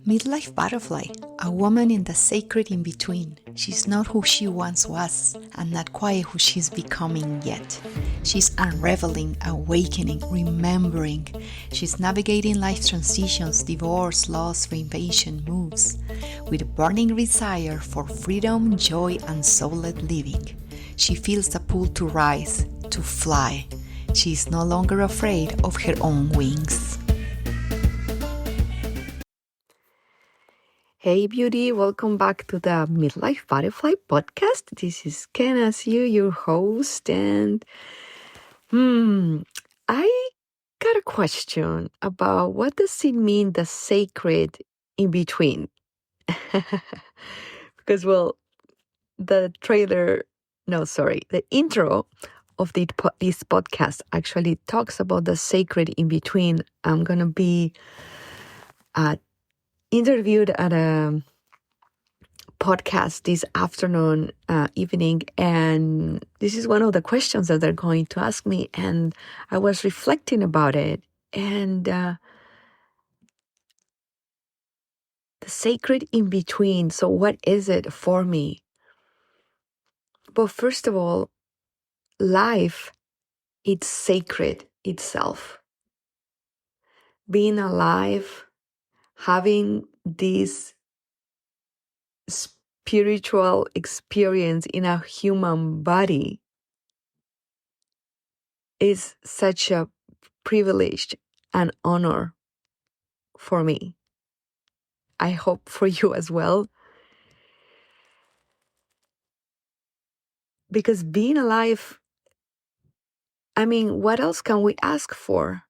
Midlife Butterfly, a woman in the sacred in-between. She's not who she once was, and not quite who she's becoming yet. She's unraveling, awakening, remembering. She's navigating life transitions, divorce, loss, reinvention, moves, with a burning desire for freedom, joy, and soul-led living. She feels the pull to rise, to fly. She is no longer afraid of her own wings. Hey beauty, welcome back to the Midlife Butterfly Podcast. This is Ken as your host, and I got a question about what does it mean, the sacred in between? Because, the intro of this podcast actually talks about the sacred in between. I'm going to be interviewed at a podcast this afternoon, evening, and this is one of the questions that they're going to ask me, and I was reflecting about it, and the sacred in between. So what is it for me? But first of all, life, it's sacred itself. Being alive, having this spiritual experience in a human body is such a privilege and honor for me. I hope for you as well. Because being alive, what else can we ask for?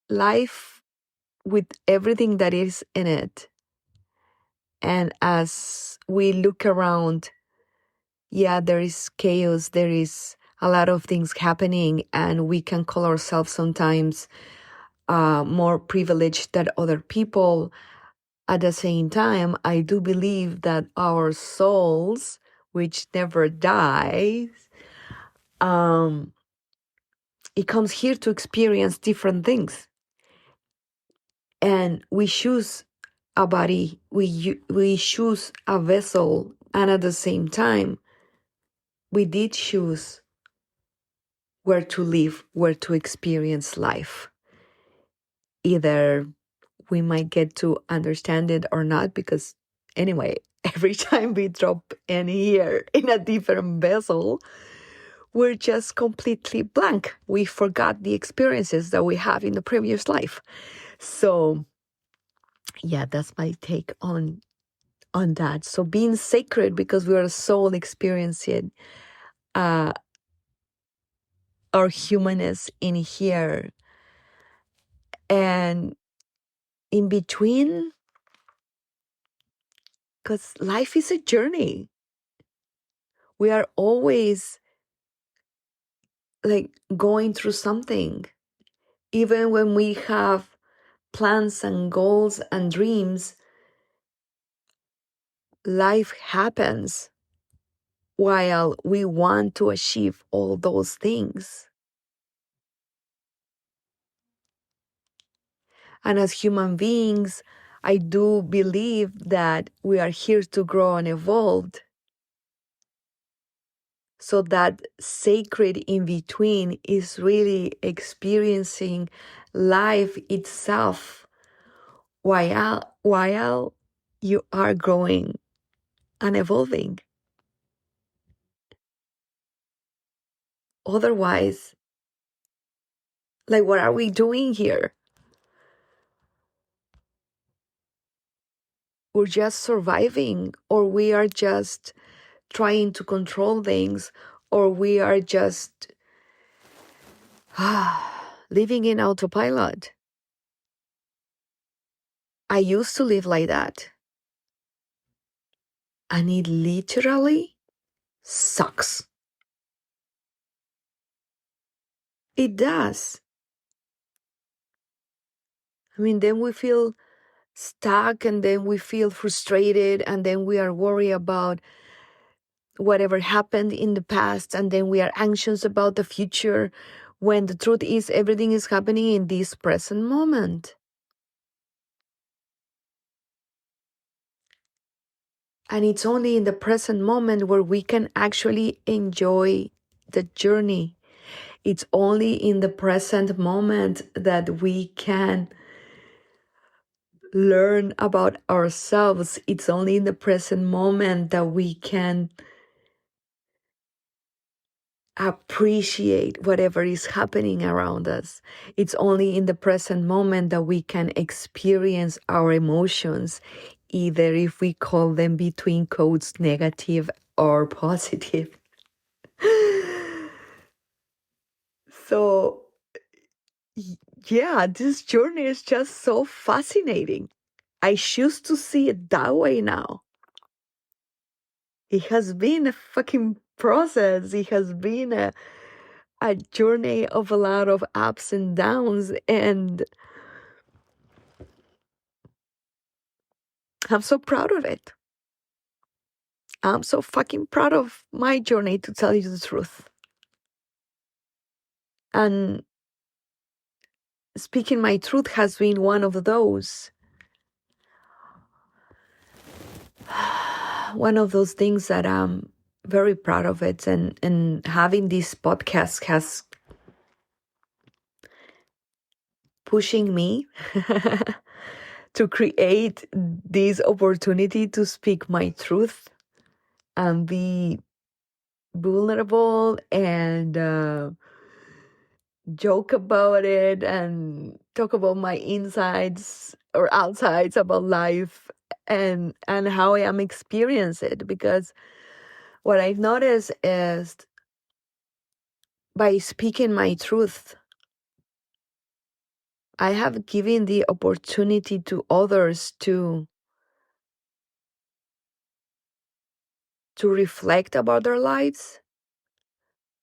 Life with everything that is in it. And as we look around, there is chaos, there is a lot of things happening, and we can call ourselves sometimes more privileged than other people. At the same time, I do believe that our souls, which never dies, it comes here to experience different things. And we choose a body, we choose a vessel, and at the same time, we did choose where to live, where to experience life. Either we might get to understand it or not, because anyway, every time we drop in here in a different vessel, we're just completely blank. We forgot the experiences that we have in the previous life. So, that's my take on that. So being sacred, because we are a soul experiencing our humanness in here. And in between, because life is a journey. We are always going through something. Even when we have plans and goals and dreams, life happens while we want to achieve all those things. And as human beings, I do believe that we are here to grow and evolve. So that sacred in between is really experiencing life itself while you are growing and evolving. Otherwise, what are we doing here? We're just surviving, or we are just trying to control things, or we are just living in autopilot. I used to live like that. And it literally sucks. It does. Then we feel stuck, and then we feel frustrated, and then we are worried about whatever happened in the past, and then we are anxious about the future. when the truth is everything is happening in this present moment. And it's only in the present moment where we can actually enjoy the journey. It's only in the present moment that we can learn about ourselves. It's only in the present moment that we can appreciate whatever is happening around us. It's only in the present moment that we can experience our emotions, either if we call them between quotes negative or positive. So, yeah, this journey is just so fascinating. I choose to see it that way now. It has been a fucking process. It has been a journey of a lot of ups and downs, and I'm so proud of it. I'm so fucking proud of my journey, to tell you the truth. And speaking my truth has been one of those. One of those things that I'm very proud of it. And having this podcast has pushing me to create this opportunity to speak my truth and be vulnerable and joke about it and talk about my insides or outsides about life and how I am experiencing it. Because what I've noticed is, by speaking my truth, I have given the opportunity to others to reflect about their lives,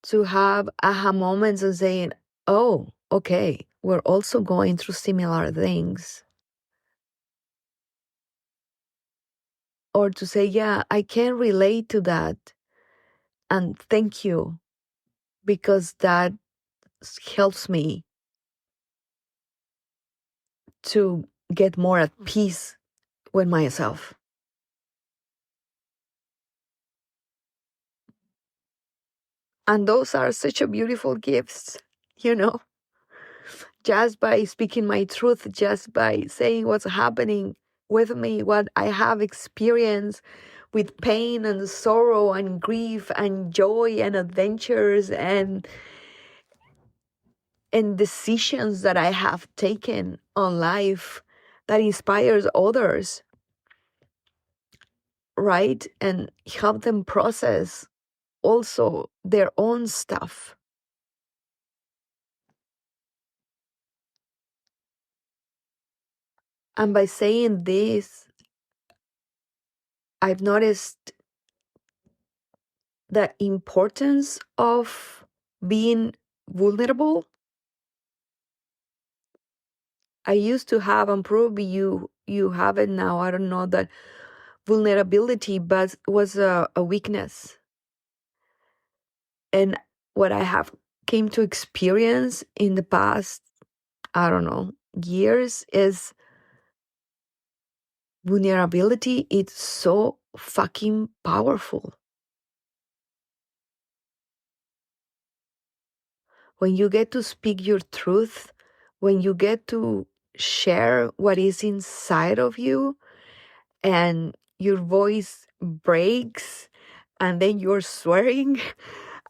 to have aha moments and saying, oh, okay, we're also going through similar things. Or to say, yeah, I can relate to that. And thank you, because that helps me to get more at peace with myself. And those are such a beautiful gifts, you know, just by speaking my truth, just by saying what's happening with me, what I have experienced with pain and sorrow and grief and joy and adventures and decisions that I have taken on life that inspires others, right? And help them process also their own stuff. And by saying this, I've noticed the importance of being vulnerable. I used to have, and probably you have it now, I don't know, that vulnerability but was a weakness. And what I have came to experience in the past, I don't know, years, is vulnerability. It's so fucking powerful. When you get to speak your truth, when you get to share what is inside of you, and your voice breaks, and then you're swearing,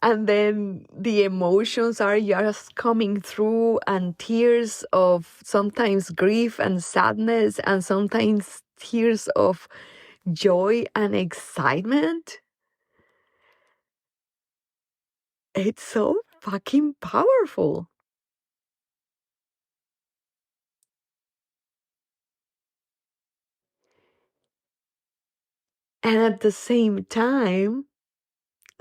and then the emotions are just coming through, and tears of sometimes grief and sadness, and sometimes tears of joy and excitement. It's so fucking powerful. And at the same time,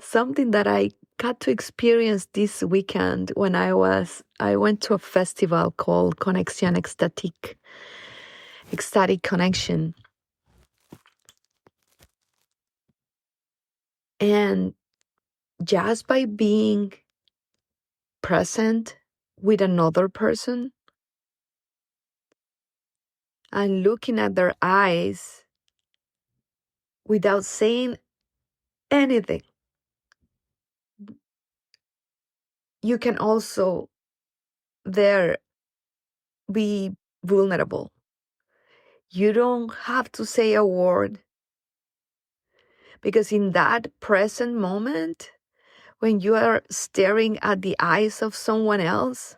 something that I got to experience this weekend when I went to a festival called Conexión Ecstatic Connection. And just by being present with another person and looking at their eyes without saying anything, you can also there be vulnerable. You don't have to say a word, because in that present moment, when you are staring at the eyes of someone else,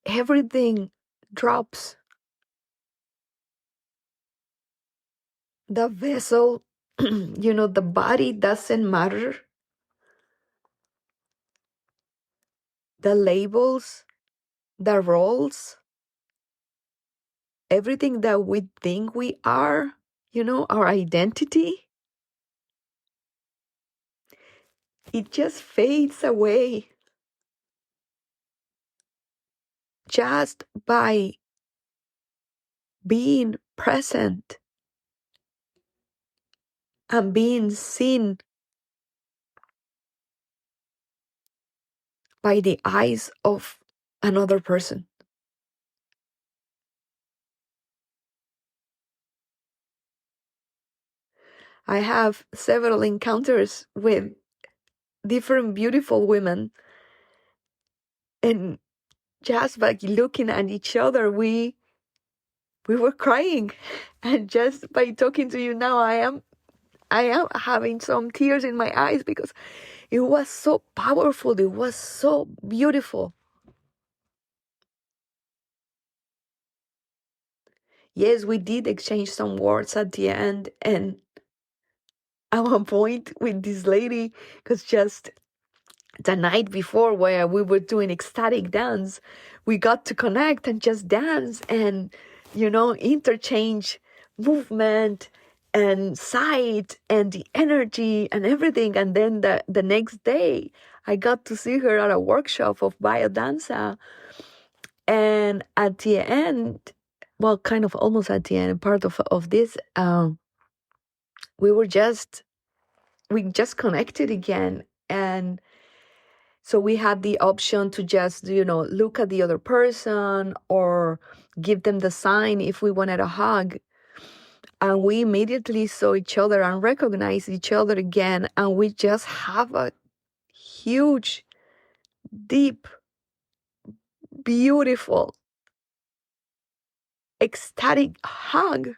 everything drops. The vessel, the body doesn't matter. The labels, the roles, everything that we think we are, our identity, it just fades away just by being present and being seen by the eyes of another person. I have several encounters with different beautiful women, and just by looking at each other, we were crying. And just by talking to you now, I am having some tears in my eyes, because it was so powerful. It was so beautiful. Yes, we did exchange some words at the end. And at one point with this lady, because just the night before, where we were doing ecstatic dance, we got to connect and just dance and, interchange movement and sight and the energy and everything. And then the next day, I got to see her at a workshop of biodanza. And at the end, well, kind of almost at the end, part of this, we just connected again. And so we had the option to just, look at the other person or give them the sign if we wanted a hug. And we immediately saw each other and recognized each other again. And we just have a huge, deep, beautiful, ecstatic hug.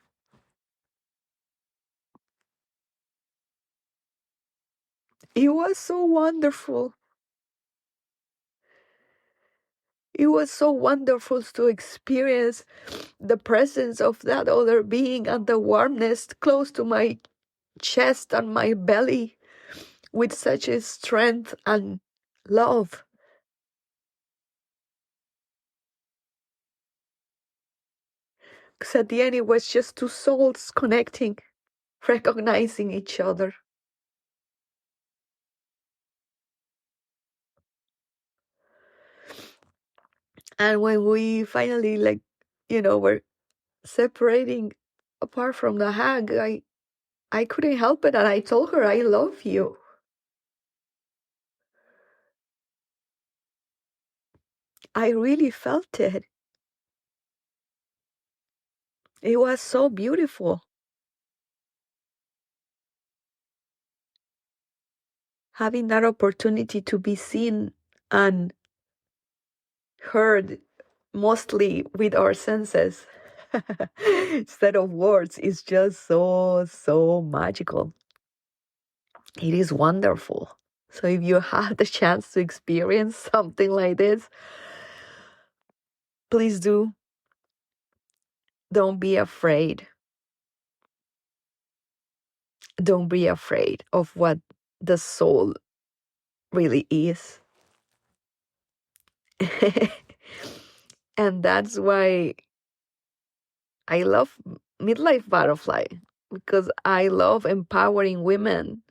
It was so wonderful. It was so wonderful to experience the presence of that other being and the warmness close to my chest and my belly with such a strength and love. Because at the end, it was just two souls connecting, recognizing each other. And when we finally, were separating apart from the hug, I couldn't help it. And I told her, I love you. I really felt it. It was so beautiful. Having that opportunity to be seen and heard, mostly with our senses instead of words, is just so magical. It is wonderful. So if you have the chance to experience something like this, please do. Don't be afraid. Don't be afraid of what the soul really is. And that's why I love Midlife Butterfly, because I love empowering women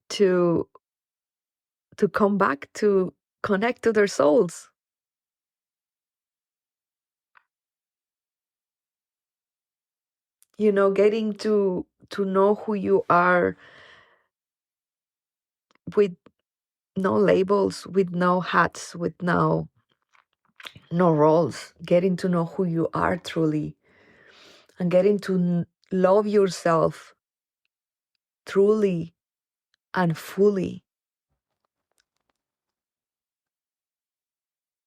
to come back to connect to their souls. Getting to know who you are with no labels, with no hats, with no roles, getting to know who you are truly, and getting to love yourself truly and fully.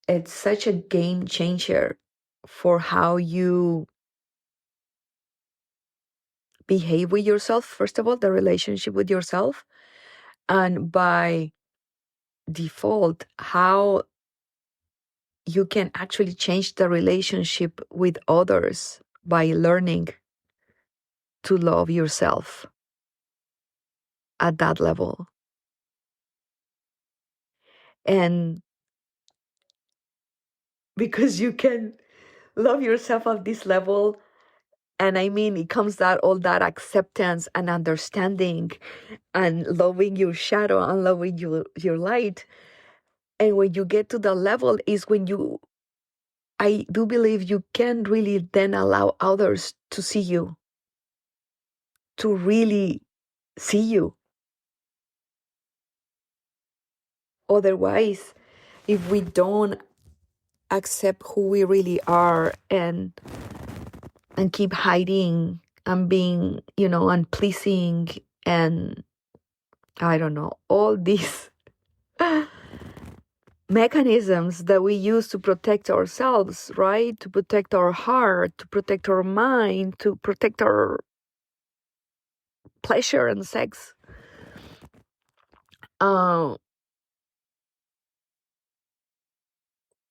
It's such a game changer for how you behave with yourself, first of all, the relationship with yourself, and by default, how you can actually change the relationship with others by learning to love yourself at that level. And because you can love yourself at this level, and I mean, it comes that all that acceptance and understanding and loving your shadow and loving your light. And when you get to the level is when I do believe you can really then allow others to see you, to really see you. Otherwise, if we don't accept who we really are and keep hiding and being, unpleasing and I don't know, all these mechanisms that we use to protect ourselves, right? To protect our heart, to protect our mind, to protect our pleasure and sex.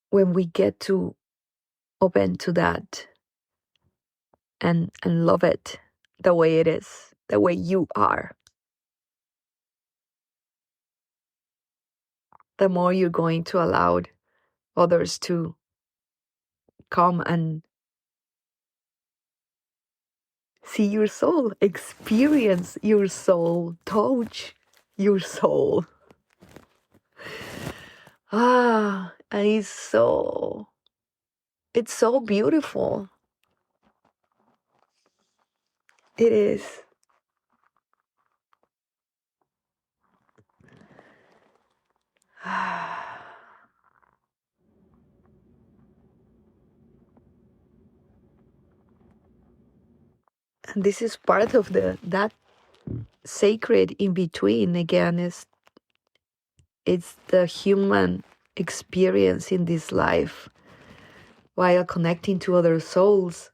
When we get to open to that and love it the way it is, the way you are, the more you're going to allow others to come and see your soul, experience your soul, touch your soul. And it's so beautiful. It is. And this is part of that sacred in between. Again, it's the human experience in this life while connecting to other souls.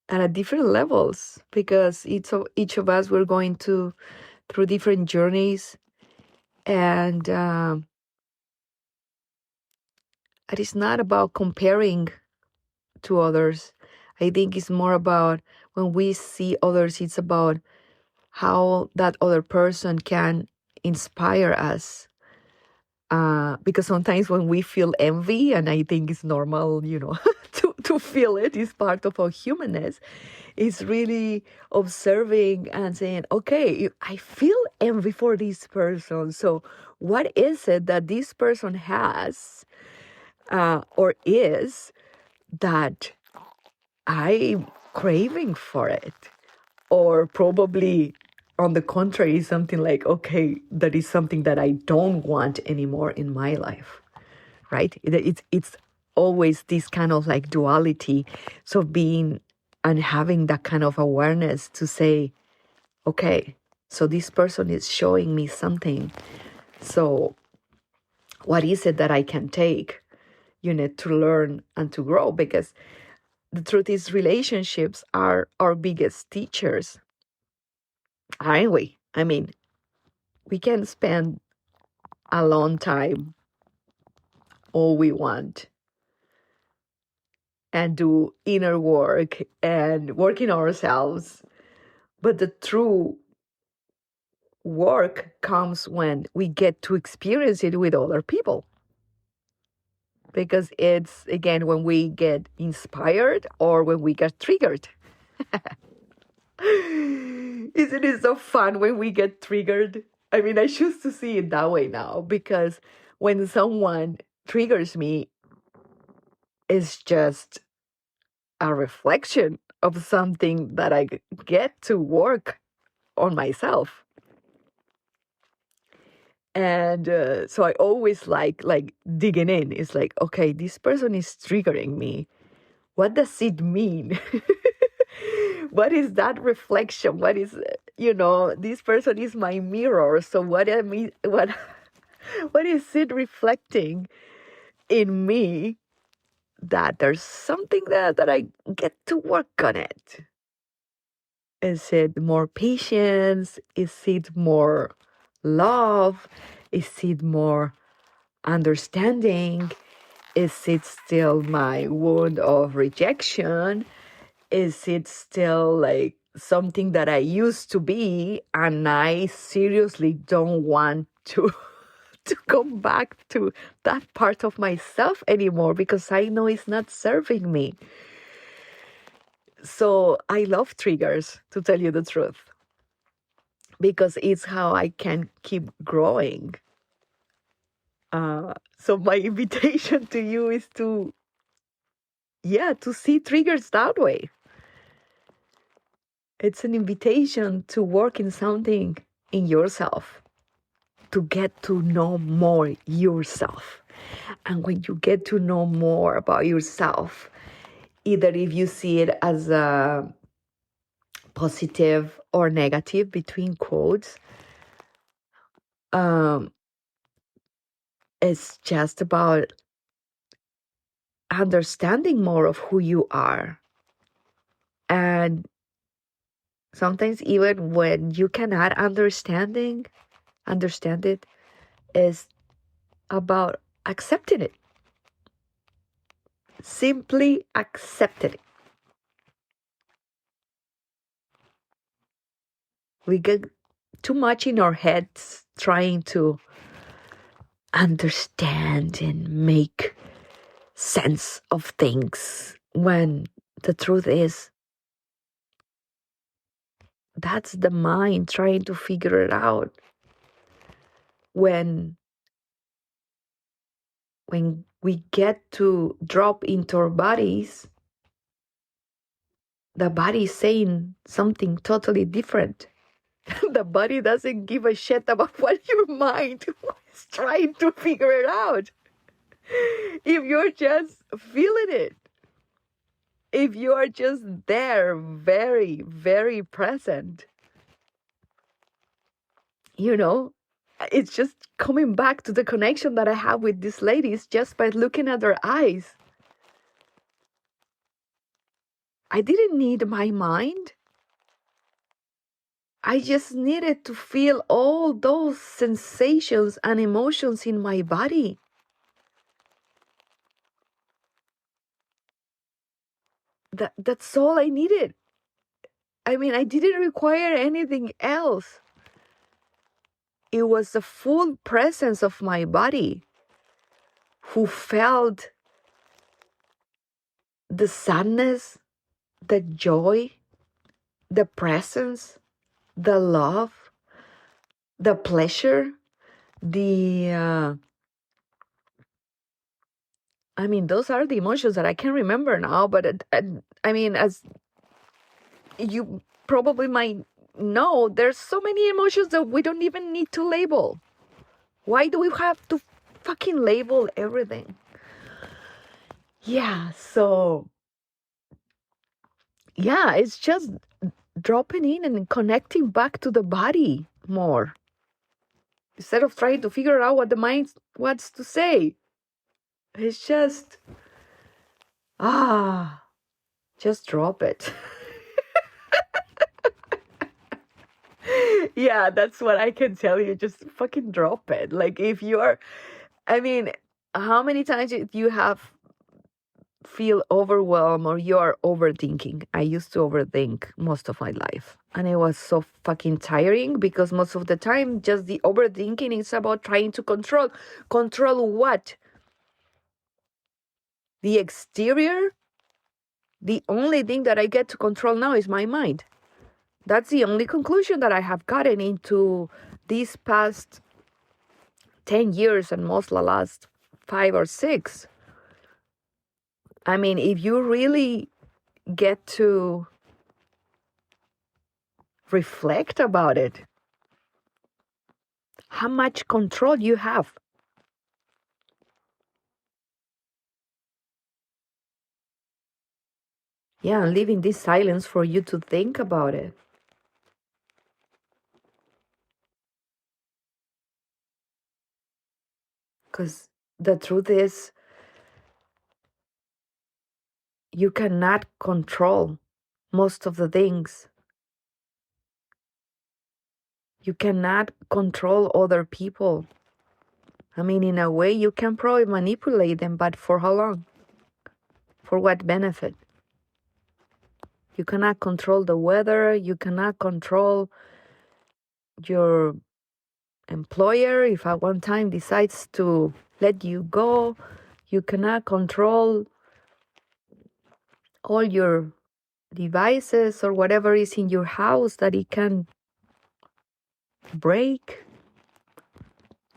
And at different levels, because each of us, we're going through different journeys, and it is not about comparing to others. I think it's more about when we see others, it's about how that other person can inspire us. Because sometimes when we feel envy, and I think it's normal, to feel it, is part of our humanness, it's really observing and saying, okay, I feel envy for this person. So what is it that this person has or is that I'm craving for it? Or probably on the contrary, something like, okay, that is something that I don't want anymore in my life, right? It's always this kind of like duality. So being and having that kind of awareness to say, okay, so this person is showing me something. So what is it that I can take, to learn and to grow? Because the truth is, relationships are our biggest teachers, aren't we? I mean, we can spend a long time all we want and do inner work and working ourselves. But the true work comes when we get to experience it with other people. Because it's, again, when we get inspired or when we get triggered. Isn't it so fun when we get triggered? I mean, I choose to see it that way now, because when someone triggers me, it's just a reflection of something that I get to work on myself. And so I always like digging in. It's like, okay, this person is triggering me. What does it mean? What is that reflection? What is, this person is my mirror. So what what is it reflecting in me, that there's something there that I get to work on it? Is it more patience? Is it more love? Is it more understanding? Is it still my wound of rejection? Is it still like something that I used to be and I seriously don't want to to come back to that part of myself anymore because I know it's not serving me? So I love triggers, to tell you the truth, because it's how I can keep growing. So my invitation to you is to see triggers that way. It's an invitation to work in something in yourself, to get to know more yourself. And when you get to know more about yourself, either if you see it as a positive or negative, between quotes, it's just about understanding more of who you are. And sometimes even when you cannot understand it, is about accepting it. Simply accepting it. We get too much in our heads trying to understand and make sense of things, when the truth is that's the mind trying to figure it out. When we get to drop into our bodies, the body is saying something totally different. The body doesn't give a shit about what your mind is trying to figure it out. If you're just feeling it, if you are just there, very, very present, it's just coming back to the connection that I have with these ladies just by looking at their eyes. I didn't need my mind. I just needed to feel all those sensations and emotions in my body. That's all I needed. I mean, I didn't require anything else. It was the full presence of my body who felt the sadness, the joy, the presence, the love, the pleasure, those are the emotions that I can remember now. But as you probably might know, there's so many emotions that we don't even need to label. Why do we have to fucking label everything? It's just dropping in and connecting back to the body more, instead of trying to figure out what the mind wants to say. It's just just drop it. Yeah, that's what I can tell you. Just fucking drop it. Like, if you're, how many times do you feel overwhelmed or you are overthinking? I used to overthink most of my life, and it was so fucking tiring, because most of the time just the overthinking is about trying to control what? The exterior. The only thing that I get to control now is my mind. That's the only conclusion that I have gotten into these past 10 years, and most the last 5 or 6. If you really get to reflect about it, how much control you have. Yeah, and leaving this silence for you to think about it. Because the truth is, you cannot control most of the things. You cannot control other people. I mean, in a way, you can probably manipulate them, but for how long? For what benefit? You cannot control the weather. You cannot control your employer if at one time decides to let you go. You cannot control all your devices or whatever is in your house that it can break.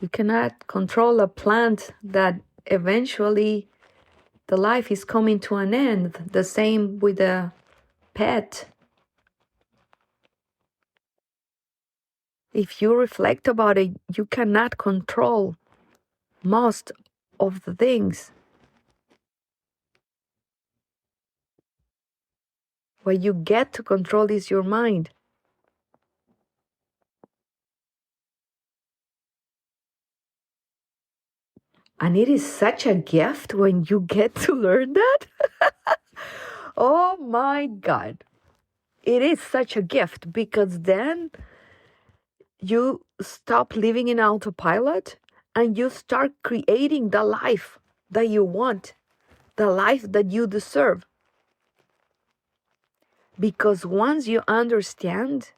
You cannot control a plant that eventually the life is coming to an end. The same with a pet. If you reflect about it, you cannot control most of the things. What you get to control is your mind. And it is such a gift when you get to learn that. Oh my God. It is such a gift because then you stop living in autopilot and you start creating the life that you want, the life that you deserve. Because once you understand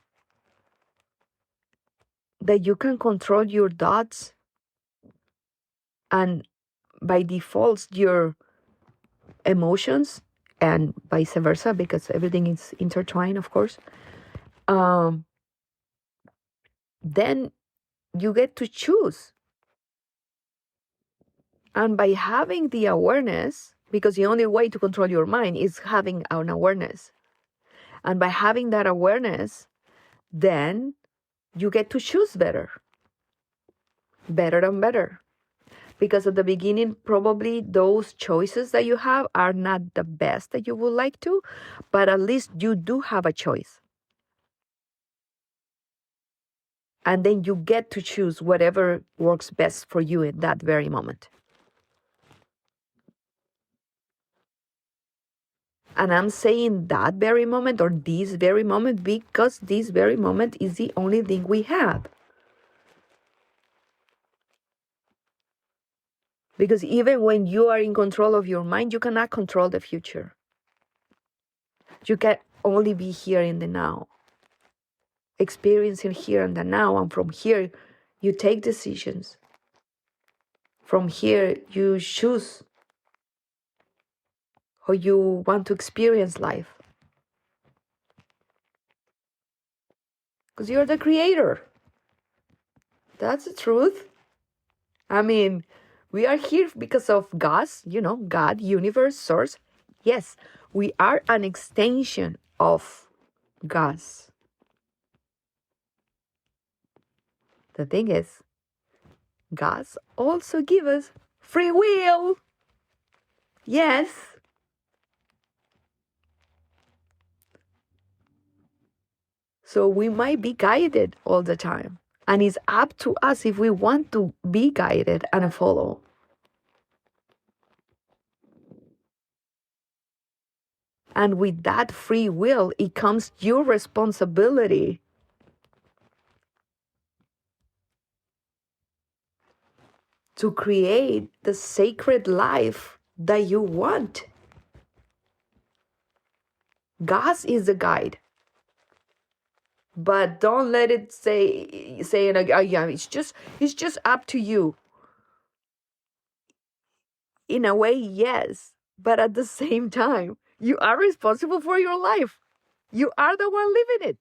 that you can control your thoughts and by default your emotions and vice versa, because everything is intertwined, of course, then you get to choose. And by having the awareness, because the only way to control your mind is having an awareness. And by having that awareness, then you get to choose better and better. Because at the beginning, probably those choices that you have are not the best that you would like to, but at least you do have a choice. And then you get to choose whatever works best for you in that very moment. And I'm saying that very moment or this very moment because this very moment is the only thing we have. Because even when you are in control of your mind, you cannot control the future. You can only be here in the now, experiencing here and the now. And from here, you take decisions. From here, you choose how you want to experience life. Because you're the creator. That's the truth. I mean, we are here because of God, God, universe, source. Yes, we are an extension of God. The thing is, God also gives us free will. Yes. So we might be guided all the time. And it's up to us if we want to be guided and follow. And with that free will, it comes your responsibility to create the sacred life that you want. God is the guide. But don't let it say yeah, it's just up to you. In a way, yes. But at the same time, you are responsible for your life. You are the one living it.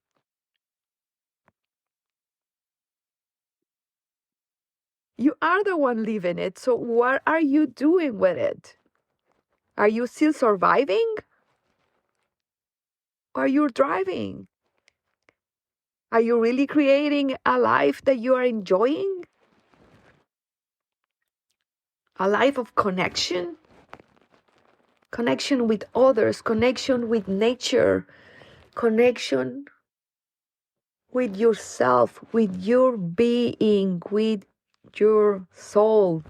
You are the one living it. So what are you doing with it? Are you still surviving? Or are you driving? Are you really creating a life that you are enjoying? A life of connection? Connection with others, connection with nature, connection with yourself, with your being, with your soul.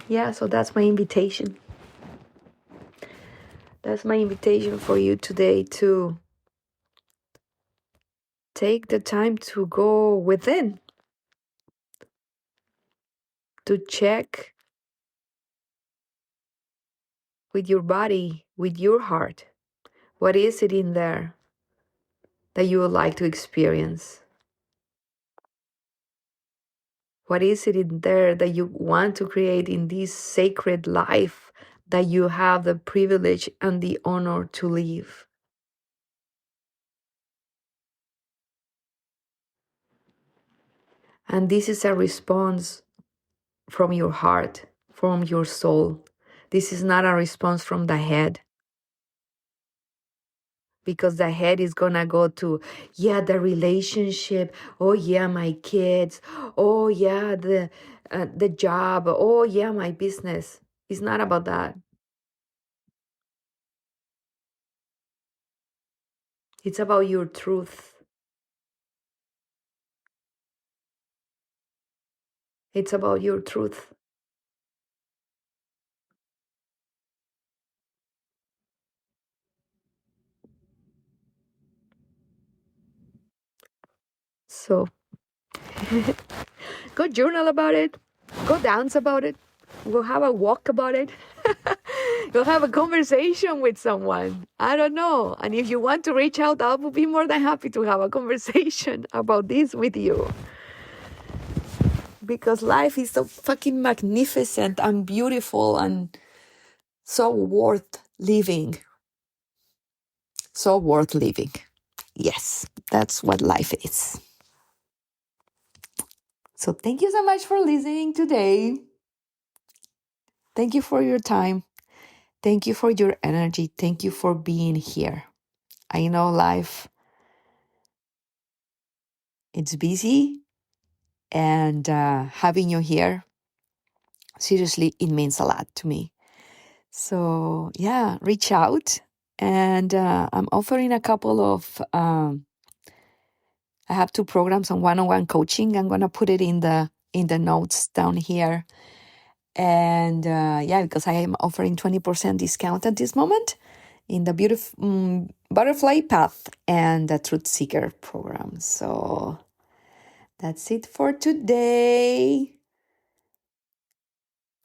Yeah, so that's my invitation. That's my invitation for you today, to take the time to go within, to check with your body, with your heart. What is it in there that you would like to experience? What is it in there that you want to create in this sacred life that you have the privilege and the honor to live? And this is a response from your heart, from your soul. This is not a response from the head. Because the head is gonna go to, yeah, the relationship, oh yeah, my kids, oh yeah, the job, oh yeah, my business. It's not about that. It's about your truth. It's about your truth. So go journal about it, go dance about it, go have a walk about it. Go have a conversation with someone. I don't know. And if you want to reach out, I will be more than happy to have a conversation about this with you. Because life is so fucking magnificent and beautiful and so worth living. So worth living. Yes, that's what life is. So thank you so much for listening today. Thank you for your time. Thank you for your energy. Thank you for being here. I know life, it's busy, and having you here, seriously, it means a lot to me. So yeah, reach out. And I'm offering a couple of, I have 2 programs on one-on-one coaching. I'm going to put it in the notes down here. And yeah, because I am offering 20% discount at this moment in the beautiful Butterfly Path and the Truth Seeker program. So that's it for today.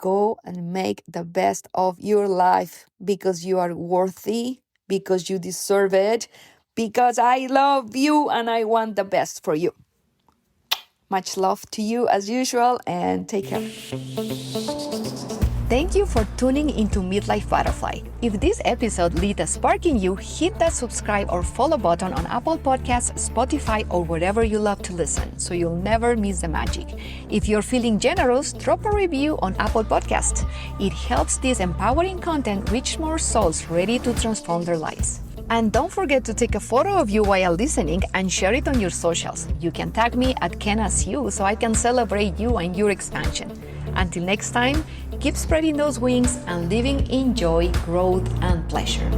Go and make the best of your life, because you are worthy, because you deserve it, because I love you and I want the best for you. Much love to you as usual, and take care. Thank you for tuning into Midlife Butterfly. If this episode lit a spark in you, hit that subscribe or follow button on Apple Podcasts, Spotify, or wherever you love to listen, so you'll never miss the magic. If you're feeling generous, drop a review on Apple Podcasts. It helps this empowering content reach more souls ready to transform their lives. And don't forget to take a photo of you while listening and share it on your socials. You can tag me at KenAsYou so I can celebrate you and your expansion. Until next time, keep spreading those wings and living in joy, growth, and pleasure.